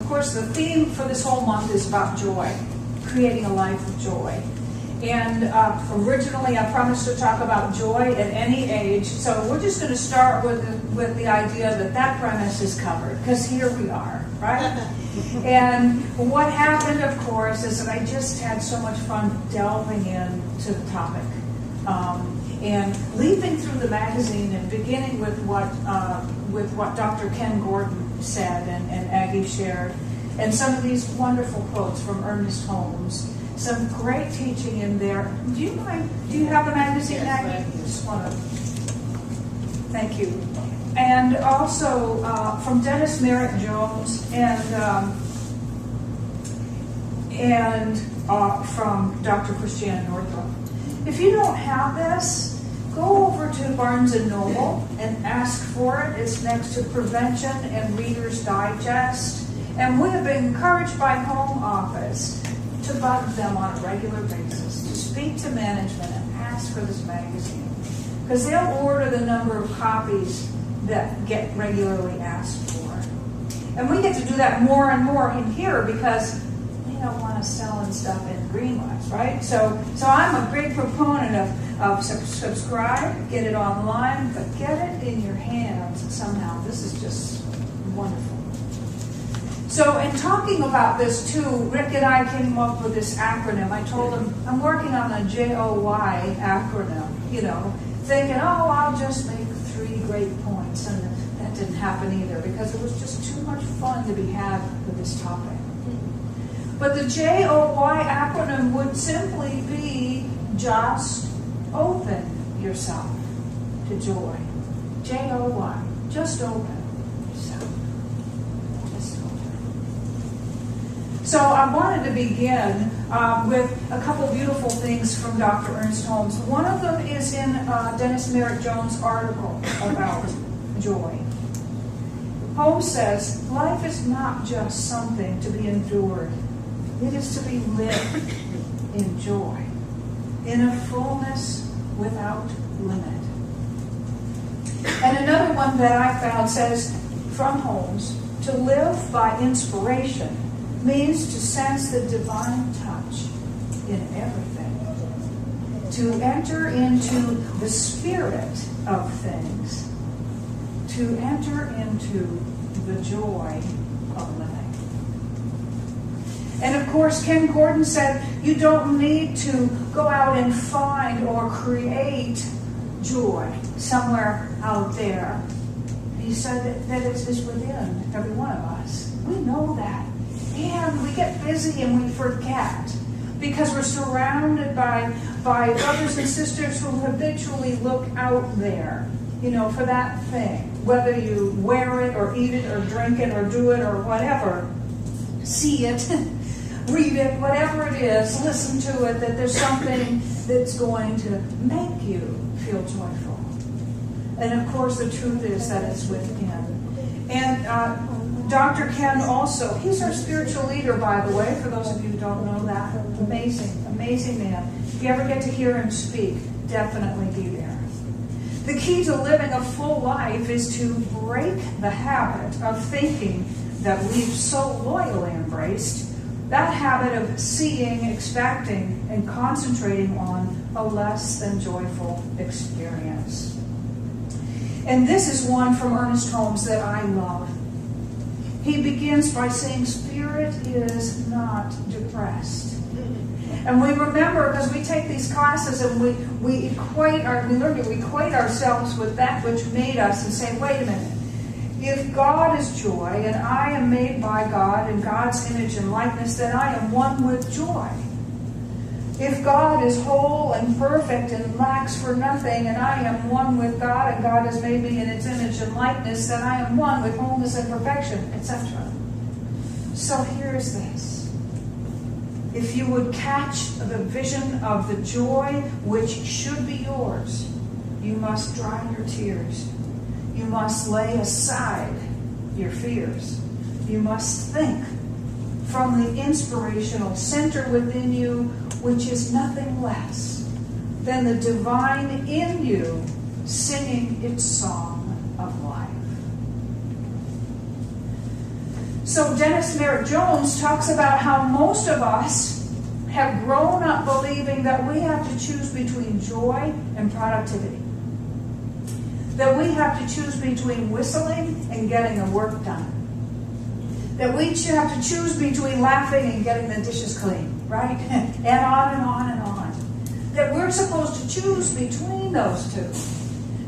Of course, the theme for this whole month is about joy, creating a life of joy. And originally I promised to talk about joy at any age, so we're just going to start with the idea that premise is covered, because here we are, right? And what happened, of course, is that I just had so much fun delving into the topic. And leaping through the magazine and beginning with what Dr. Ken Gordon said and Aggie shared, and some of these wonderful quotes from Ernest Holmes. Some great teaching in there. Do you have the magazine, Aggie? Just want to thank you. And also from Dennis Merritt Jones and from Dr. Christiane Northrup. If you don't have this, go over to Barnes & Noble and ask for it. It's next to Prevention and Reader's Digest. And we have been encouraged by Home Office to bug them on a regular basis, to speak to management and ask for this magazine. Because they'll order the number of copies that get regularly asked for. And we get to do that more and more in here because we don't want to sell stuff in Greenwich, right? So I'm a big proponent of subscribe, get it online, but get it in your hands somehow. This is just wonderful. So in talking about this too, Rick and I came up with this acronym. I told him, I'm working on a JOY acronym, thinking, I'll just make 3 great points. And that didn't happen either because it was just too much fun to be had with this topic. But the JOY acronym would simply be just open yourself to joy. JOY, just open yourself. So I wanted to begin with a couple beautiful things from Dr. Ernest Holmes. One of them is in Dennis Merritt Jones' article about joy. Holmes says, life is not just something to be endured. It is to be lived in joy, in a fullness without limit. And another one that I found says, from Holmes, to live by inspiration means to sense the divine touch in everything, to enter into the spirit of things, to enter into the joy of living. And of course, Ken Gordon said, you don't need to go out and find or create joy somewhere out there. He said that it is within every one of us. We know that. And we get busy and we forget because we're surrounded by brothers and sisters who habitually look out there, for that thing. Whether you wear it or eat it or drink it or do it or whatever, see it, read it, whatever it is, listen to it, that there's something that's going to make you feel joyful. And of course the truth is that it's within. And Dr. Ken also, he's our spiritual leader, by the way, for those of you who don't know that. Amazing, amazing man. If you ever get to hear him speak, definitely be there. The key to living a full life is to break the habit of thinking that we've so loyally embraced, that habit of seeing, expecting, and concentrating on a less than joyful experience. And this is one from Ernest Holmes that I love. He begins by saying, spirit is not depressed. And we remember, because we take these classes and we learn to equate ourselves with that which made us and say, wait a minute. If God is joy and I am made by God in God's image and likeness, then I am one with joy. If God is whole and perfect and lacks for nothing, and I am one with God, and God has made me in its image and likeness, then I am one with wholeness and perfection, etc. So here's this. If you would catch the vision of the joy which should be yours, you must dry your tears. You must lay aside your fears. You must think from the inspirational center within you, which is nothing less than the divine in you singing its song of life. So Dennis Merritt Jones talks about how most of us have grown up believing that we have to choose between joy and productivity. That we have to choose between whistling and getting the work done. That we have to choose between laughing and getting the dishes clean, right? And on and on and on. That we're supposed to choose between those two.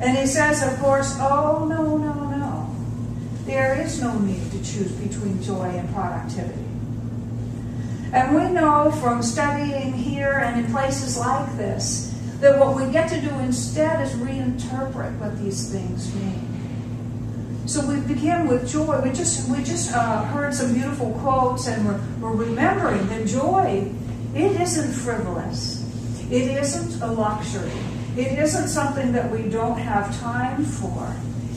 And he says, of course, oh, no, no, no. There is no need to choose between joy and productivity. And we know from studying here and in places like this, that what we get to do instead is reinterpret what these things mean. So we begin with joy. We just heard some beautiful quotes, and we're remembering that joy, it isn't frivolous. It isn't a luxury. It isn't something that we don't have time for.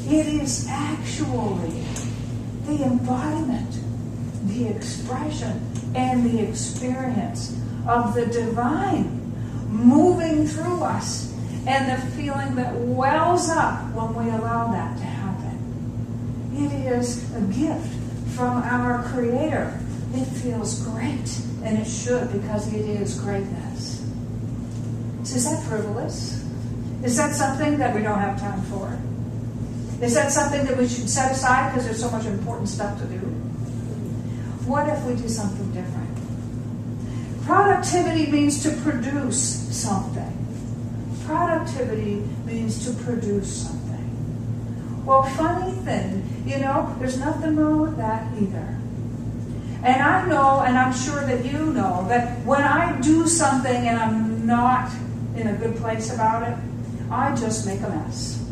It is actually the embodiment, the expression, and the experience of the divine moving through us, and the feeling that wells up when we allow that to happen. It is a gift from our Creator. It feels great, and it should, because it is greatness. So is that frivolous? Is that something that we don't have time for? Is that something that we should set aside because there's so much important stuff to do? What if we do something different? Productivity means to produce something. Productivity means to produce something. Well, funny thing, there's nothing wrong with that either. And I know, and I'm sure that you know, that when I do something and I'm not in a good place about it, I just make a mess.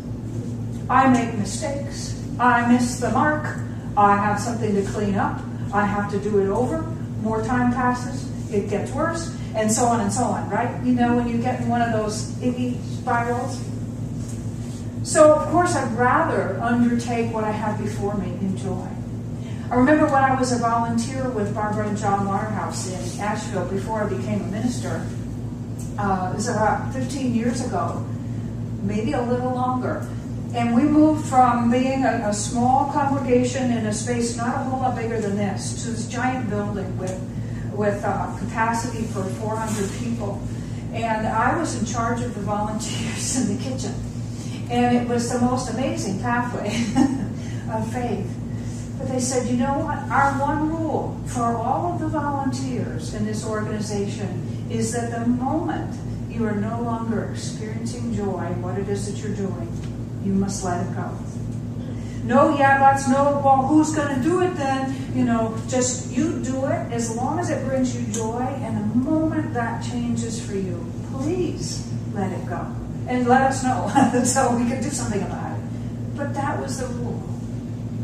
I make mistakes. I miss the mark. I have something to clean up. I have to do it over. More time passes. It gets worse, and so on, right? When you get in one of those icky spirals. So, of course, I'd rather undertake what I have before me in joy. I remember when I was a volunteer with Barbara and John Waterhouse in Asheville before I became a minister. It was about 15 years ago, maybe a little longer. And we moved from being a small congregation in a space not a whole lot bigger than this to this giant building with capacity for 400 people. And I was in charge of the volunteers in the kitchen. And it was the most amazing pathway of faith. But they said, you know what? Our one rule for all of the volunteers in this organization is that the moment you are no longer experiencing joy in what it is that you're doing, you must let it go. No, let's know, well, who's going to do it then? Just you do it as long as it brings you joy. And the moment that changes for you, please let it go. And let us know so we can do something about it. But that was the rule.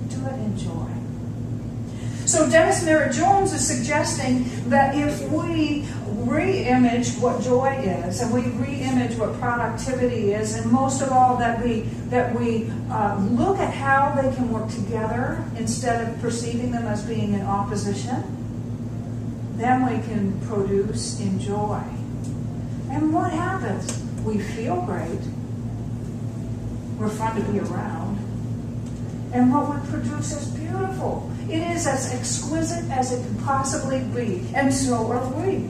Do it in joy. So Dennis Merritt Jones is suggesting that if we re-image what joy is, and we re-image what productivity is, and most of all that we look at how they can work together instead of perceiving them as being in opposition, then we can produce in joy. And what happens? We feel great. We're fun to be around. And what we produce is beautiful. It is as exquisite as it can possibly be. And so are we.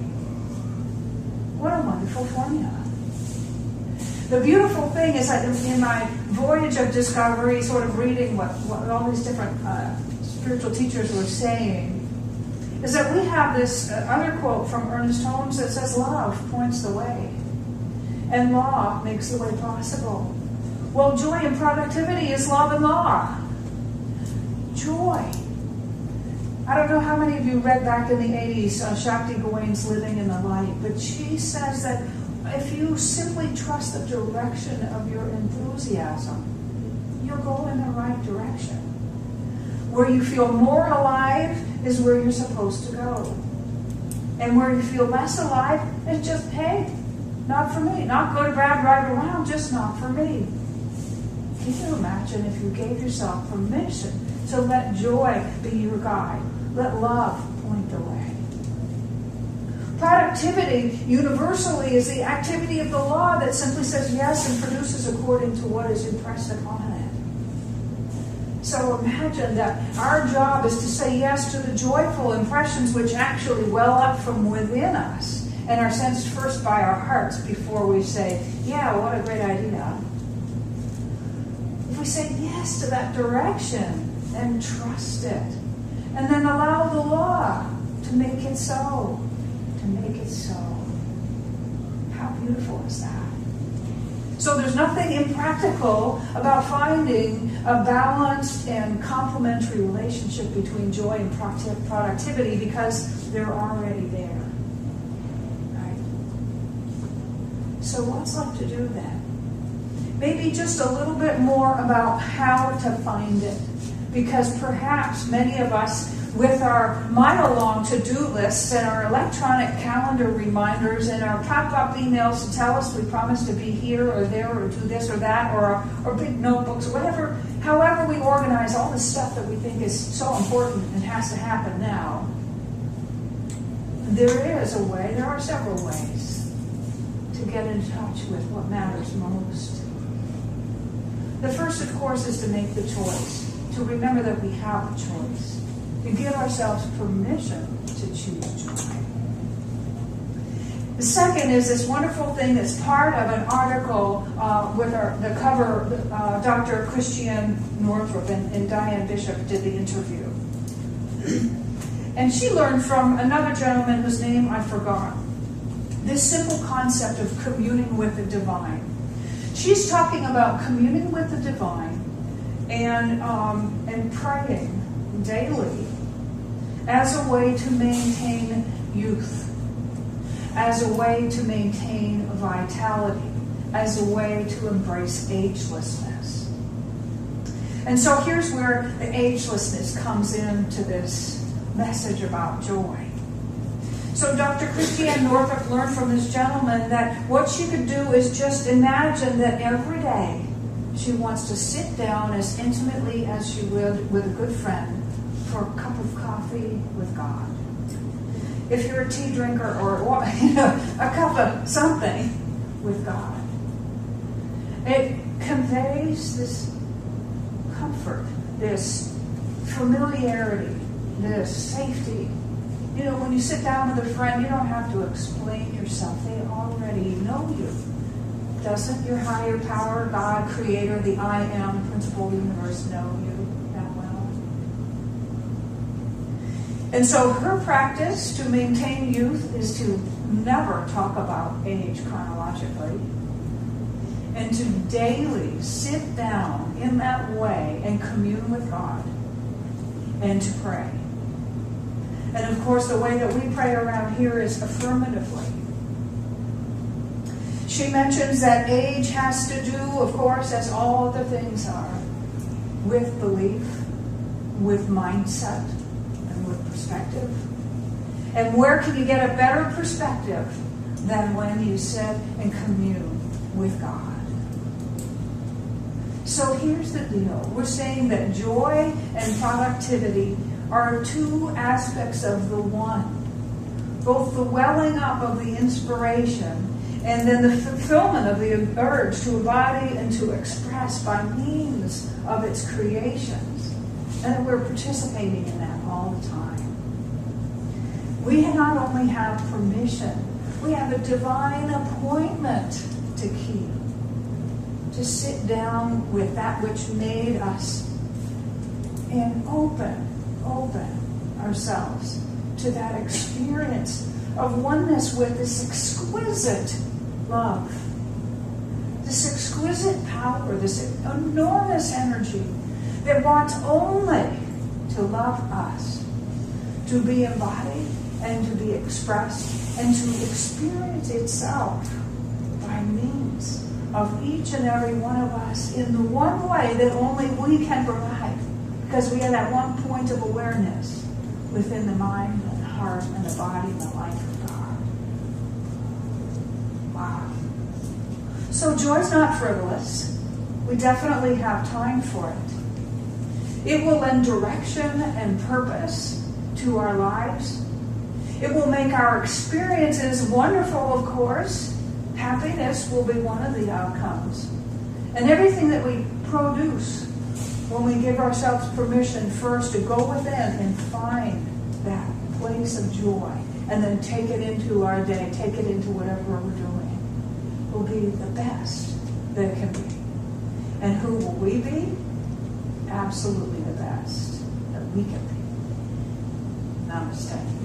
What a wonderful formula. The beautiful thing is that in my voyage of discovery, sort of reading what all these different spiritual teachers were saying, is that we have this other quote from Ernest Holmes that says, love points the way. And law makes the way possible. Well, joy and productivity is love and law. Joy. I don't know how many of you read back in the 80s Shakti Gawain's Living in the Light, but she says that if you simply trust the direction of your enthusiasm, you'll go in the right direction. Where you feel more alive is where you're supposed to go. And where you feel less alive is just, hey, not for me. Not good, bad, right, around, just not for me. Can you imagine if you gave yourself permission to let joy be your guide? Let love point the way. Productivity, universally, is the activity of the law that simply says yes and produces according to what is impressed upon it. So imagine that our job is to say yes to the joyful impressions which actually well up from within us and are sensed first by our hearts before we say, yeah, what a great idea. If we say yes to that direction and trust it, and then allow the law to make it so, how beautiful is that? So there's nothing impractical about finding a balanced and complementary relationship between joy and productivity because they're already there. Right? So what's left to do then? Maybe just a little bit more about how to find it. Because perhaps many of us, with our mile-long to-do lists and our electronic calendar reminders and our pop-up emails to tell us we promised to be here or there or do this or that or big notebooks or whatever, however we organize all this stuff that we think is so important and has to happen now, there are several ways to get in touch with what matters most. The first, of course, is to make the choice, to remember that we have a choice. To give ourselves permission to choose joy. The second is this wonderful thing that's part of an article with the cover, Dr. Christiane Northrup and Diane Bishop did the interview. And she learned from another gentleman whose name I forgot, this simple concept of communing with the divine. She's talking about communing with the divine and praying daily as a way to maintain youth, as a way to maintain vitality, as a way to embrace agelessness. And so here's where the agelessness comes into this message about joy. So Dr. Christiane Northrup learned from this gentleman that what she could do is just imagine that every day she wants to sit down as intimately as she would with a good friend for a cup of coffee with God. If you're a tea drinker or a cup of something with God. It conveys this comfort, this familiarity, this safety. You know, when you sit down with a friend, you don't have to explain yourself. They already know you. Doesn't your higher power, God, Creator, the I Am, principle of the universe, know you that well? And so her practice to maintain youth is to never talk about age chronologically and to daily sit down in that way and commune with God and to pray. And of course, the way that we pray around here is affirmatively. She mentions that age has to do, of course, as all other things are, with belief, with mindset, and with perspective. And where can you get a better perspective than when you sit and commune with God? So here's the deal. We're saying that joy and productivity are two aspects of the one. Both the welling up of the inspiration and then the fulfillment of the urge to embody and to express by means of its creations. And that we're participating in that all the time. We not only have permission, we have a divine appointment to keep. To sit down with that which made us and open ourselves to that experience of oneness with this exquisite love, this exquisite power, this enormous energy that wants only to love us, to be embodied and to be expressed and to experience itself by means of each and every one of us in the one way that only we can provide. Because we have that one point of awareness within the mind and the heart and the body and the life of God. Wow. So joy's not frivolous. We definitely have time for it. It will lend direction and purpose to our lives. It will make our experiences wonderful, of course. Happiness will be one of the outcomes. And everything that we produce when we give ourselves permission first to go within and find that place of joy, and then take it into our day, take it into whatever we're doing, will be the best that it can be. And who will we be? Absolutely the best that we can be. Namaste.